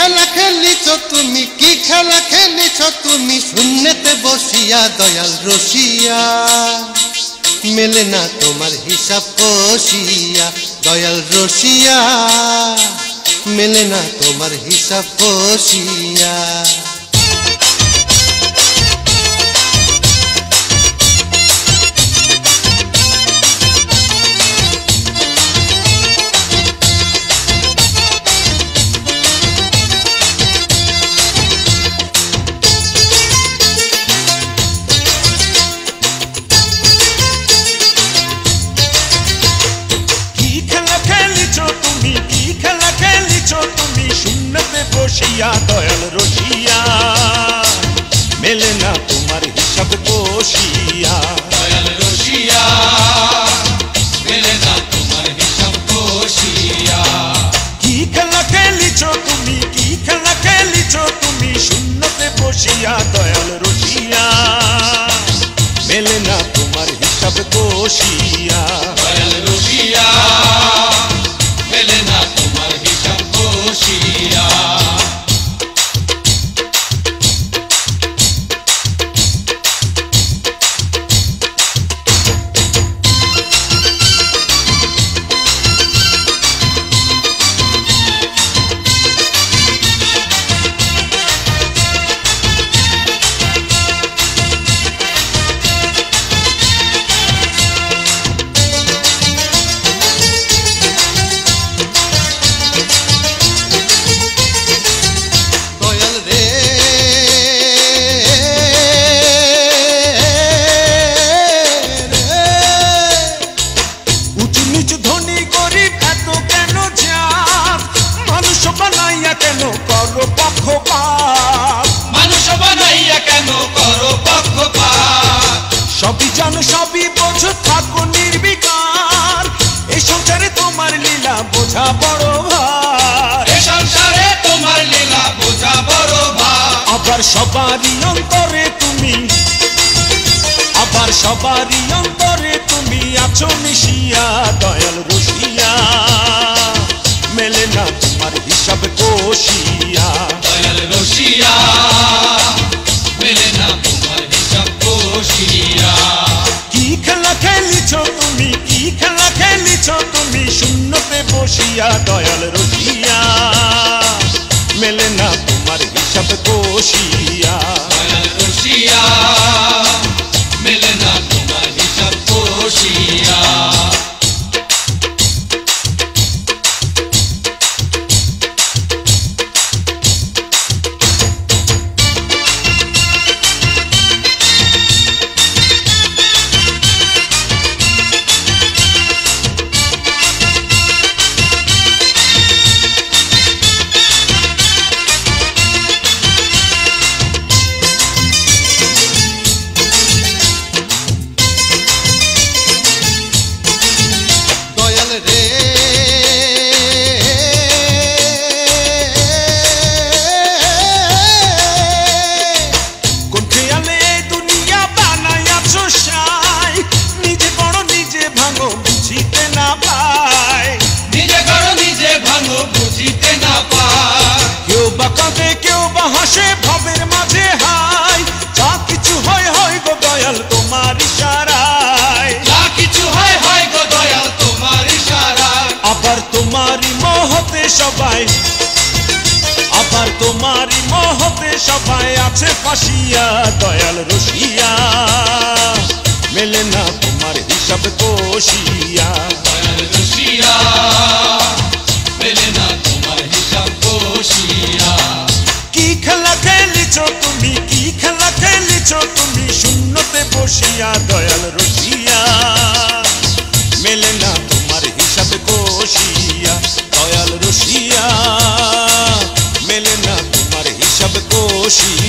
খেলা খেলিছ তুমি, কি খেলা খেলিছ তুমি শূন্যতে বসিয়া দয়াল রসিয়া। মেলে না তোমার হিসাব কষিয়া দয়াল রসিয়া, মেলে না তোমার হিসাব কষিয়া। দয়াল রসিয়া মেলে না তোমার হিসাব কষিয়া। দয়াল রসিয়া মেলে না তোমার হিসাব কষিয়া। কি খেলা খেলিছ তুমি, কি খেলা খেলিছ তুমি শূন্যতে বসিয়া দয়াল রসিয়া মেলে না তোমার হিসাব কষিয়া। দয়াল রসিয়া মেলে না তোমার হিসাব কষিয়া। মানুষ বানাইয়া কেন করো পক্ষপাত? সবই জানো সবই বোঝো থাকো নির্বিকার, এই সংসারে তোমার লীলা বোঝা বড় ভার। এই সংসারে তোমার লীলা বোঝা বড় ভার। আবার সবারই অন্তরে তুমি, আবার সবারই অন্তরে তুমি আছো মিশিয়া দয়াল রসিয়া মেলে না তোমার হিসাব কষিয়া। দয়াল রসিয়া মেলে না তোমার হিসাব কষিয়া। কি খেলা খেলিছ তুমি, কি খেলা খেলিছ তুমি শূন্যতে বসিয়া দয়াল রসিয়া মেলে না তোমার হিসাব কষিয়া। দয়াল রসিয়া মেলে না তোমার হিসাব কষিয়া। হাসে ভাবের মাঝে হাই, যা কিছু হয় হয় গো দয়াল তোমার ইশারায়। যা কিছু হয় হয় গো দয়াল তোমার ইশারায়। আবার তোমারই মহতে সবাই, আবার তোমারই মহতে সবাই আছে ফাঁসিয়া দয়াল রসিয়া মেলে না তোমার হিসাব কষিয়া। দয়াল রসিয়া মেলে না তোমার হিসাব কষিয়া। কি খেলা খেলিছ তুমি, কি খেলা খেলিছ তুমি শূন্যতে বসিয়া দয়াল রসিয়া মেলে না তোমার হিসাব কষিয়া। দয়াল রসিয়া মেলে না তোমার হিসাব কষিয়া।